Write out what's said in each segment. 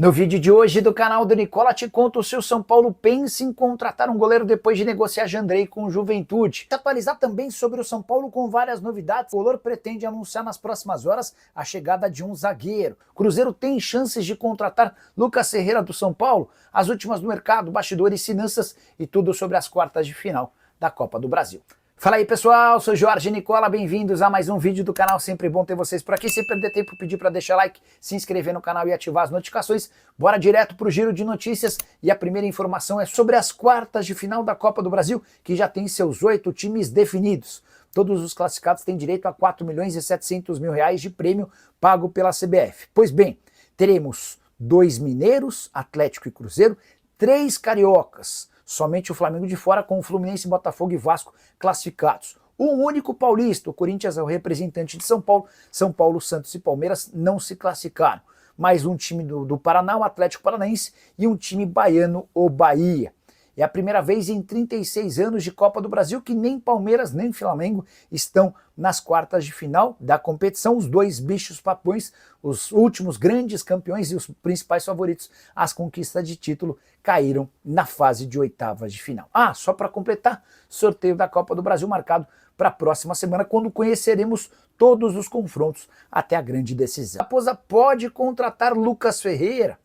No vídeo de hoje do canal do Nicola te conto se o São Paulo pensa em contratar um goleiro depois de negociar Jandrei com o Juventude. Atualizar também sobre o São Paulo com várias novidades. O Color pretende anunciar nas próximas horas a chegada de um zagueiro. Cruzeiro tem chances de contratar Lucas Ferreira do São Paulo. As últimas do mercado, bastidores, finanças e tudo sobre as quartas de final da Copa do Brasil. Fala aí pessoal, sou Jorge Nicola, bem-vindos a mais um vídeo do canal, sempre bom ter vocês por aqui. Sem perder tempo, pedir para deixar like, se inscrever no canal e ativar as notificações. Bora direto para o giro de notícias e a primeira informação é sobre as quartas de final da Copa do Brasil, que já tem seus 8 times definidos. Todos os classificados têm direito a R$ 4.700.000 de prêmio pago pela CBF. Pois bem, teremos 2 mineiros, Atlético e Cruzeiro, 3 cariocas, somente o Flamengo de fora, com o Fluminense, Botafogo e Vasco classificados. Um único paulista, o Corinthians é o representante de São Paulo, Santos e Palmeiras não se classificaram. Mais um time do Paraná, o Atlético Paranaense, e um time baiano, o Bahia. É a primeira vez em 36 anos de Copa do Brasil que nem Palmeiras nem Flamengo estão nas quartas de final da competição. Os dois bichos papões, os últimos grandes campeões e os principais favoritos às conquistas de título, caíram na fase de oitavas de final. Só para completar, sorteio da Copa do Brasil marcado para a próxima semana, quando conheceremos todos os confrontos até a grande decisão. A Raposa pode contratar Lucas Ferreira.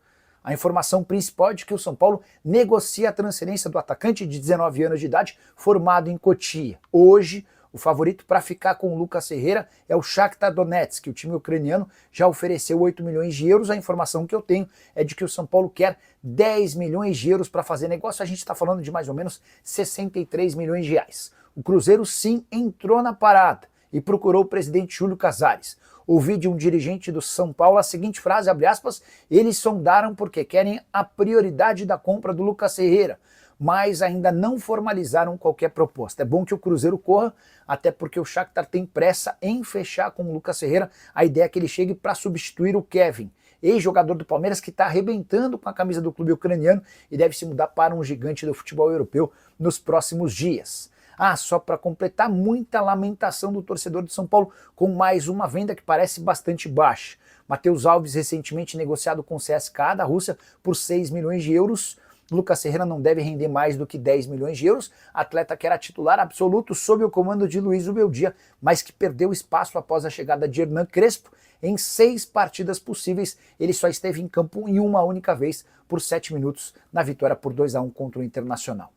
A informação principal é de que o São Paulo negocia a transferência do atacante de 19 anos de idade, formado em Cotia. Hoje, o favorito para ficar com o Lucas Ferreira é o Shakhtar Donetsk, que o time ucraniano já ofereceu 8 milhões de euros. A informação que eu tenho é de que o São Paulo quer 10 milhões de euros para fazer negócio. A gente está falando de mais ou menos 63 milhões de reais. O Cruzeiro sim entrou na parada e procurou o presidente Júlio Casares. Ouvi de um dirigente do São Paulo a seguinte frase, abre aspas, eles sondaram porque querem a prioridade da compra do Lucas Ferreira, mas ainda não formalizaram qualquer proposta. É bom que o Cruzeiro corra, até porque o Shakhtar tem pressa em fechar com o Lucas Ferreira. A ideia é que ele chegue para substituir o Kevin, ex-jogador do Palmeiras, que está arrebentando com a camisa do clube ucraniano e deve se mudar para um gigante do futebol europeu nos próximos dias. Só para completar, muita lamentação do torcedor de São Paulo com mais uma venda que parece bastante baixa. Matheus Alves, recentemente negociado com o CSKA da Rússia por 6 milhões de euros. Lucas Ferreira não deve render mais do que 10 milhões de euros. Atleta que era titular absoluto sob o comando de Luiz Ubeldia, mas que perdeu espaço após a chegada de Hernan Crespo. Em 6 partidas possíveis, ele só esteve em campo em uma única vez por 7 minutos na vitória por 2-1 contra o Internacional.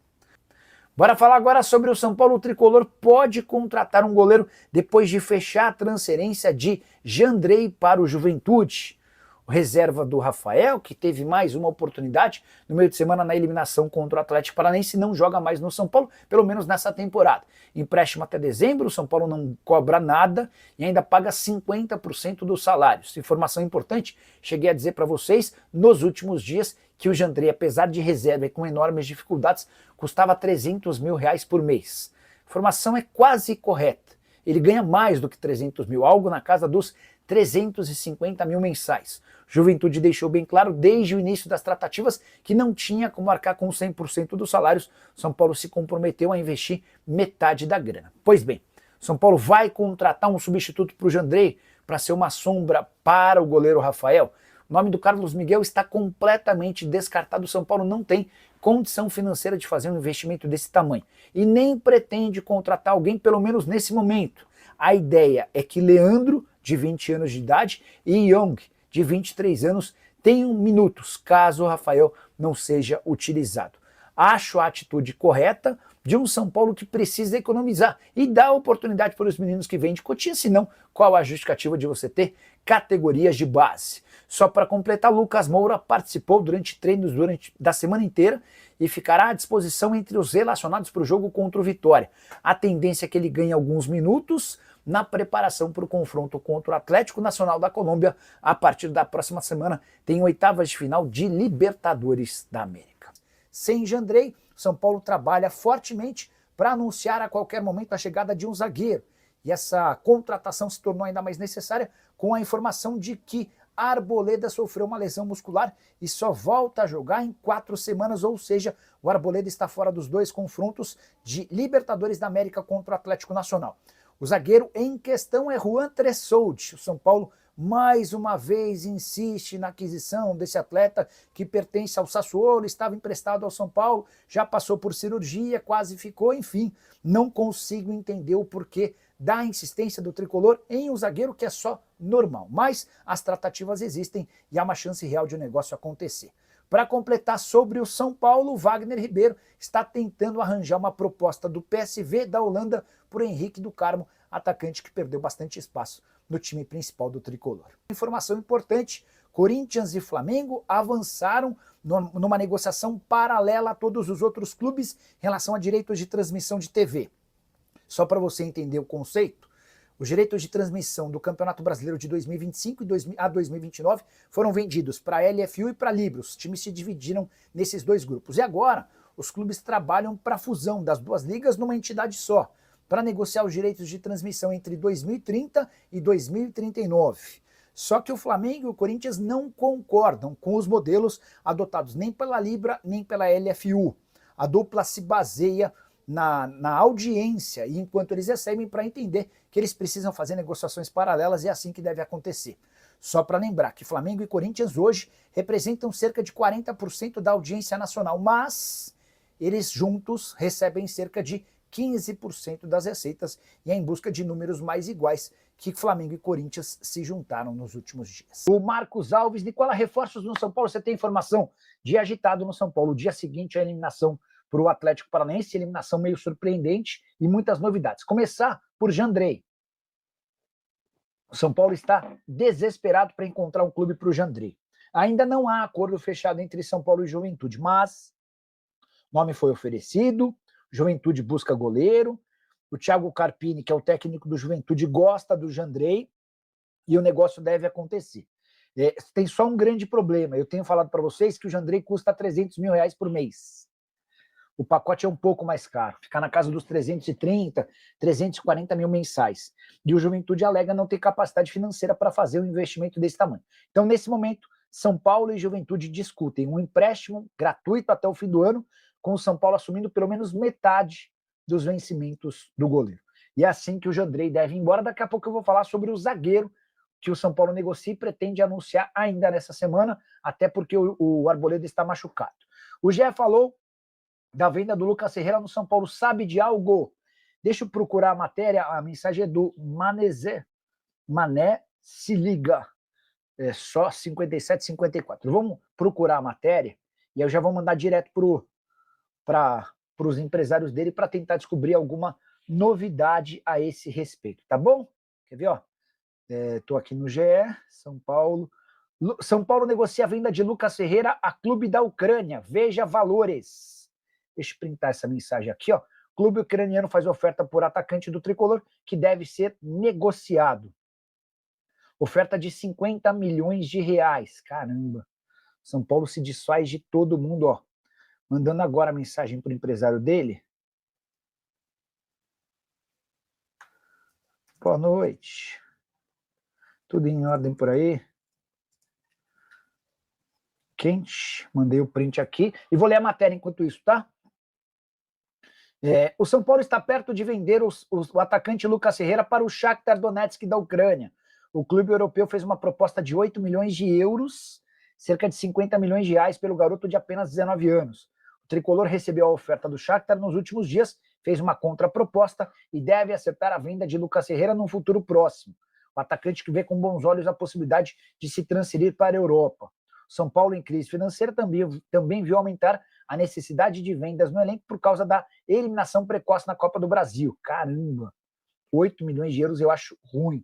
Bora falar agora sobre o São Paulo. O tricolor pode contratar um goleiro depois de fechar a transferência de Jandrei para o Juventude. O reserva do Rafael, que teve mais uma oportunidade no meio de semana na eliminação contra o Atlético Paranaense, não joga mais no São Paulo, pelo menos nessa temporada. Empréstimo até dezembro, o São Paulo não cobra nada e ainda paga 50% dos salários. Informação importante, cheguei a dizer para vocês nos últimos dias que o Jandrei, apesar de reserva e com enormes dificuldades, custava 300 mil reais por mês. A informação é quase correta. Ele ganha mais do que 300 mil, algo na casa dos 350 mil mensais. Juventude deixou bem claro desde o início das tratativas que não tinha como arcar com 100% dos salários. São Paulo se comprometeu a investir metade da grana. Pois bem, São Paulo vai contratar um substituto para o Jandrei para ser uma sombra para o goleiro Rafael. O nome do Carlos Miguel está completamente descartado. O São Paulo não tem condição financeira de fazer um investimento desse tamanho e nem pretende contratar alguém, pelo menos nesse momento. A ideia é que Leandro, de 20 anos de idade, e Young, de 23 anos, tenham minutos, caso o Rafael não seja utilizado. Acho a atitude correta de um São Paulo que precisa economizar e dar oportunidade para os meninos que vêm de Cotia, senão qual a justificativa de você ter categorias de base? Só para completar, Lucas Moura participou durante treinos da semana inteira e ficará à disposição entre os relacionados para o jogo contra o Vitória. A tendência é que ele ganhe alguns minutos na preparação para o confronto contra o Atlético Nacional da Colômbia. A partir da próxima semana tem oitavas de final de Libertadores da América. Sem Jandrei, São Paulo trabalha fortemente para anunciar a qualquer momento a chegada de um zagueiro. E essa contratação se tornou ainda mais necessária com a informação de que Arboleda sofreu uma lesão muscular e só volta a jogar em 4 semanas, ou seja, o Arboleda está fora dos 2 confrontos de Libertadores da América contra o Atlético Nacional. O zagueiro em questão é Juan Tressoldi. O São Paulo mais uma vez insiste na aquisição desse atleta que pertence ao Sassuolo, estava emprestado ao São Paulo, já passou por cirurgia, quase ficou, enfim, não consigo entender o porquê da insistência do tricolor em um zagueiro que é só normal, mas as tratativas existem e há uma chance real de o negócio acontecer. Para completar sobre o São Paulo, Wagner Ribeiro está tentando arranjar uma proposta do PSV da Holanda por Henrique do Carmo, atacante que perdeu bastante espaço no time principal do tricolor. Informação importante: Corinthians e Flamengo avançaram numa negociação paralela a todos os outros clubes em relação a direitos de transmissão de TV. Só para você entender o conceito, os direitos de transmissão do Campeonato Brasileiro de 2025 a 2029 foram vendidos para a LFU e para a Libra. Os times se dividiram nesses dois grupos. E agora, os clubes trabalham para a fusão das duas ligas numa entidade só, para negociar os direitos de transmissão entre 2030 e 2039. Só que o Flamengo e o Corinthians não concordam com os modelos adotados nem pela Libra nem pela LFU. A dupla se baseia na audiência, e enquanto eles recebem, para entender que eles precisam fazer negociações paralelas, e é assim que deve acontecer. Só para lembrar que Flamengo e Corinthians hoje representam cerca de 40% da audiência nacional, mas eles juntos recebem cerca de 15% das receitas, e é em busca de números mais iguais que Flamengo e Corinthians se juntaram nos últimos dias. O Marcos Alves: Nicola, reforços no São Paulo, você tem informação? Dia agitado no São Paulo, dia seguinte à eliminação para o Atlético Paranaense, eliminação meio surpreendente e muitas novidades. Começar por Jandrei. O São Paulo está desesperado para encontrar um clube para o Jandrei. Ainda não há acordo fechado entre São Paulo e Juventude, mas o nome foi oferecido, Juventude busca goleiro, o Thiago Carpini, que é o técnico do Juventude, gosta do Jandrei e o negócio deve acontecer. Tem só um grande problema: eu tenho falado para vocês que o Jandrei custa R$300 mil por mês. O pacote é um pouco mais caro, fica na casa dos 330, 340 mil mensais. E o Juventude alega não ter capacidade financeira para fazer um investimento desse tamanho. Então, nesse momento, São Paulo e Juventude discutem um empréstimo gratuito até o fim do ano, com o São Paulo assumindo pelo menos metade dos vencimentos do goleiro. E é assim que o Jandrei deve ir embora. Daqui a pouco eu vou falar sobre o zagueiro que o São Paulo negocia e pretende anunciar ainda nessa semana, até porque o Arboleda está machucado. O Gé falou da venda do Lucas Ferreira no São Paulo. Sabe de algo? Deixa eu procurar a matéria. A mensagem é do Manezé. Mané se liga. É só 57, 54. Vamos procurar a matéria e eu já vou mandar direto para os empresários dele para tentar descobrir alguma novidade a esse respeito, tá bom? Quer ver, ó? Tô aqui no GE, São Paulo. São Paulo negocia a venda de Lucas Ferreira a clube da Ucrânia. Veja valores. Deixa eu printar essa mensagem aqui, ó. Clube ucraniano faz oferta por atacante do tricolor que deve ser negociado. Oferta de 50 milhões de reais. Caramba. São Paulo se desfaz de todo mundo, ó. Mandando agora a mensagem para o empresário dele. Boa noite. Tudo em ordem por aí? Quente. Mandei o print aqui. E vou ler a matéria enquanto isso, tá? O São Paulo está perto de vender o atacante Lucas Ferreira para o Shakhtar Donetsk da Ucrânia. O clube europeu fez uma proposta de 8 milhões de euros, cerca de 50 milhões de reais, pelo garoto de apenas 19 anos. O tricolor recebeu a oferta do Shakhtar nos últimos dias, fez uma contraproposta e deve acertar a venda de Lucas Ferreira num futuro próximo. O atacante que vê com bons olhos a possibilidade de se transferir para a Europa. São Paulo, em crise financeira, também viu aumentar a necessidade de vendas no elenco por causa da eliminação precoce na Copa do Brasil. Caramba, 8 milhões de euros eu acho ruim.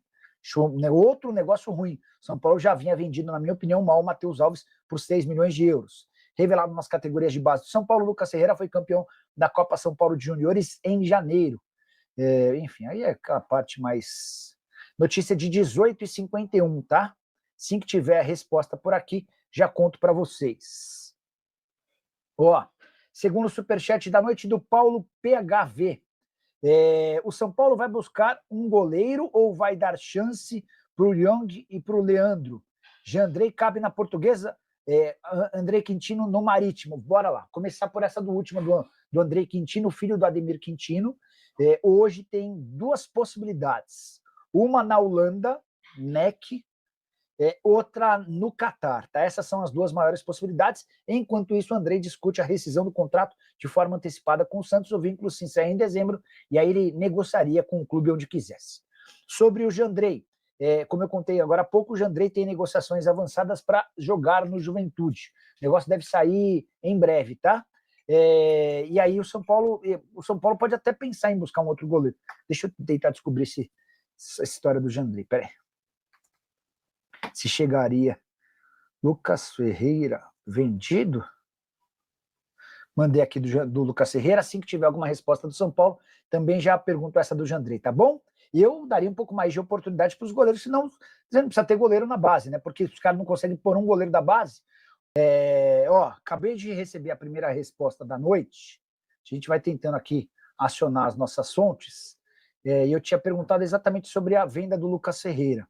Outro negócio ruim. São Paulo já vinha vendido, na minha opinião, mal o Matheus Alves por 6 milhões de euros. Revelado nas categorias de base do São Paulo, Lucas Ferreira foi campeão da Copa São Paulo de Juniores em janeiro. Enfim, aí é a parte mais... Notícia de 18h51, tá? Assim que tiver a resposta por aqui, já conto para vocês. Ó, segundo o superchat da noite do Paulo PHV, o São Paulo vai buscar um goleiro ou vai dar chance para o Young e para o Leandro? Jandrei cabe na Portuguesa, André Quintino no Marítimo. Bora lá, começar por essa do último, do André Quintino, filho do Ademir Quintino. Hoje tem duas possibilidades. Uma na Holanda, NEC, outra no Catar. Tá? Essas são as duas maiores possibilidades. Enquanto isso, o Andrei discute a rescisão do contrato de forma antecipada com o Santos. O vínculo se encerra em dezembro e aí ele negociaria com o clube onde quisesse. Sobre o Jandrei, como eu contei agora há pouco, o Jandrei tem negociações avançadas para jogar no Juventude. O negócio deve sair em breve, tá? E aí o São Paulo pode até pensar em buscar um outro goleiro. Deixa eu tentar descobrir essa história do Jandrei. Peraí. Se chegaria Lucas Ferreira vendido? Mandei aqui do Lucas Ferreira. Assim que tiver alguma resposta do São Paulo, também já pergunto essa do Jandrei, tá bom? E eu daria um pouco mais de oportunidade para os goleiros, senão você não precisa ter goleiro na base, né? Porque os caras não conseguem pôr um goleiro da base. Acabei de receber a primeira resposta da noite. A gente vai tentando aqui acionar as nossas fontes. E eu tinha perguntado exatamente sobre a venda do Lucas Ferreira.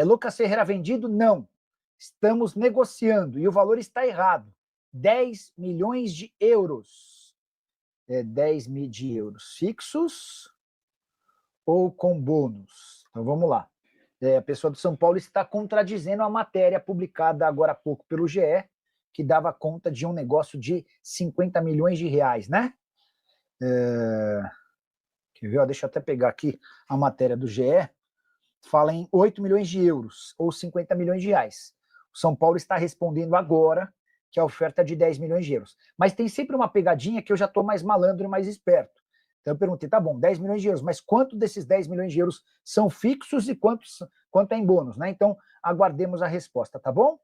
Lucas Ferreira vendido? Não. Estamos negociando e o valor está errado. 10 milhões de euros. 10 mil de euros fixos ou com bônus? Então vamos lá. A pessoa do São Paulo está contradizendo a matéria publicada agora há pouco pelo GE, que dava conta de um negócio de 50 milhões de reais, né? Quer ver? Deixa eu até pegar aqui a matéria do GE. Fala em 8 milhões de euros, ou 50 milhões de reais. O São Paulo está respondendo agora que a oferta é de 10 milhões de euros. Mas tem sempre uma pegadinha que eu já estou mais malandro e mais esperto. Então eu perguntei, tá bom, 10 milhões de euros, mas quanto desses 10 milhões de euros são fixos e quanto é em bônus, né? Então aguardemos a resposta, tá bom?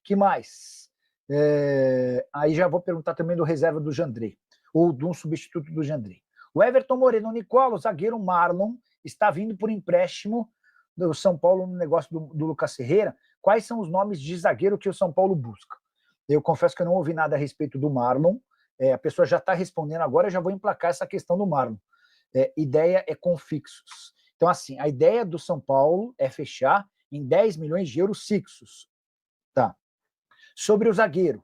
Que mais? Aí já vou perguntar também do reserva do Jandrei, ou de um substituto do Jandrei. O Everton Moreno Nicola, o zagueiro Marlon, está vindo por empréstimo do São Paulo no negócio do Lucas Ferreira. Quais são os nomes de zagueiro que o São Paulo busca? Eu confesso que eu não ouvi nada a respeito do Marlon. A pessoa já está respondendo agora, eu já vou emplacar essa questão do Marlon. Ideia é com fixos. Então, assim, a ideia do São Paulo é fechar em 10 milhões de euros fixos. Tá. Sobre o zagueiro,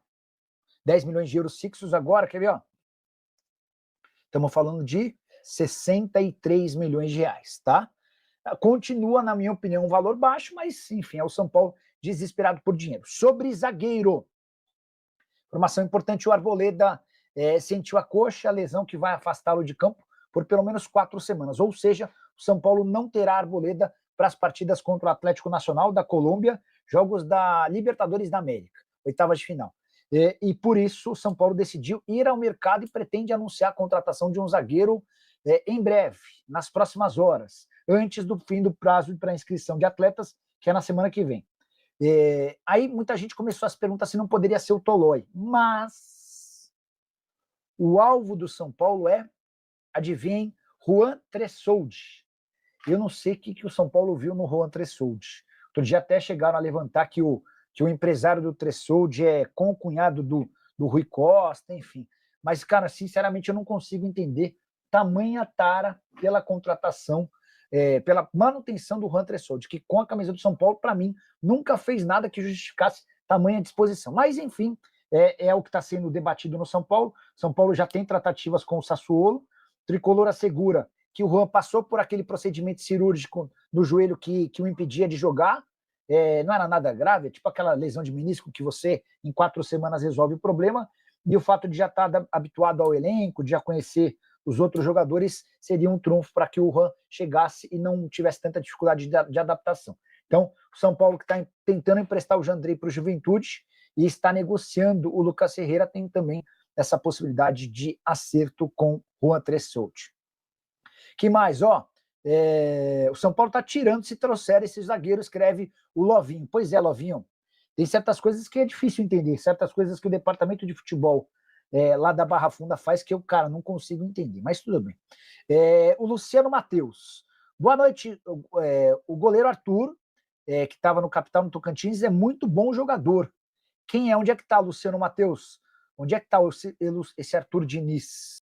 10 milhões de euros fixos agora, quer ver? Ó? Estamos falando de 63 milhões de reais, tá? Continua, na minha opinião, um valor baixo, mas, enfim, é o São Paulo desesperado por dinheiro. Sobre zagueiro, informação importante, o Arboleda sentiu a coxa, a lesão que vai afastá-lo de campo por pelo menos 4 semanas. Ou seja, o São Paulo não terá Arboleda para as partidas contra o Atlético Nacional da Colômbia, jogos da Libertadores da América, oitavas de final. E por isso o São Paulo decidiu ir ao mercado e pretende anunciar a contratação de um zagueiro em breve, nas próximas horas, antes do fim do prazo para inscrição de atletas, que é na semana que vem. Aí muita gente começou a se perguntar se não poderia ser o Tolói, mas o alvo do São Paulo adivinhem, Juan Tressoldi. Eu não sei o que o São Paulo viu no Juan Tressoldi. Outro dia até chegaram a levantar que o empresário do Tressoldi é concunhado do Rui Costa, enfim. Mas, cara, sinceramente, eu não consigo entender tamanha tara pela contratação, pela manutenção do Juan Tressoldi, que com a camisa do São Paulo, para mim, nunca fez nada que justificasse tamanha disposição. Mas, enfim, é o que está sendo debatido no São Paulo. São Paulo já tem tratativas com o Sassuolo. O Tricolor assegura que o Juan passou por aquele procedimento cirúrgico no joelho que o impedia de jogar. Não era nada grave, é tipo aquela lesão de menisco que você, em 4 semanas, resolve o problema. E o fato de já estar habituado ao elenco, de já conhecer os outros jogadores, seria um trunfo para que o Juan chegasse e não tivesse tanta dificuldade de adaptação. Então, o São Paulo, que está tentando emprestar o Jandrei para o Juventude e está negociando o Lucas Ferreira, tem também essa possibilidade de acerto com o Juan Tressoldi. Que mais? O São Paulo está tirando se trouxer esse zagueiro, escreve o Lovinho. Pois é, Lovinho, tem certas coisas que é difícil entender, certas coisas que o departamento de futebol lá da Barra Funda faz que eu, cara, não consigo entender, mas tudo bem. O Luciano Matheus. Boa noite. O goleiro Arthur, que estava no Capital no Tocantins, é muito bom jogador. Quem é? Onde é que está, Luciano Matheus? Onde é que está esse Arthur Diniz?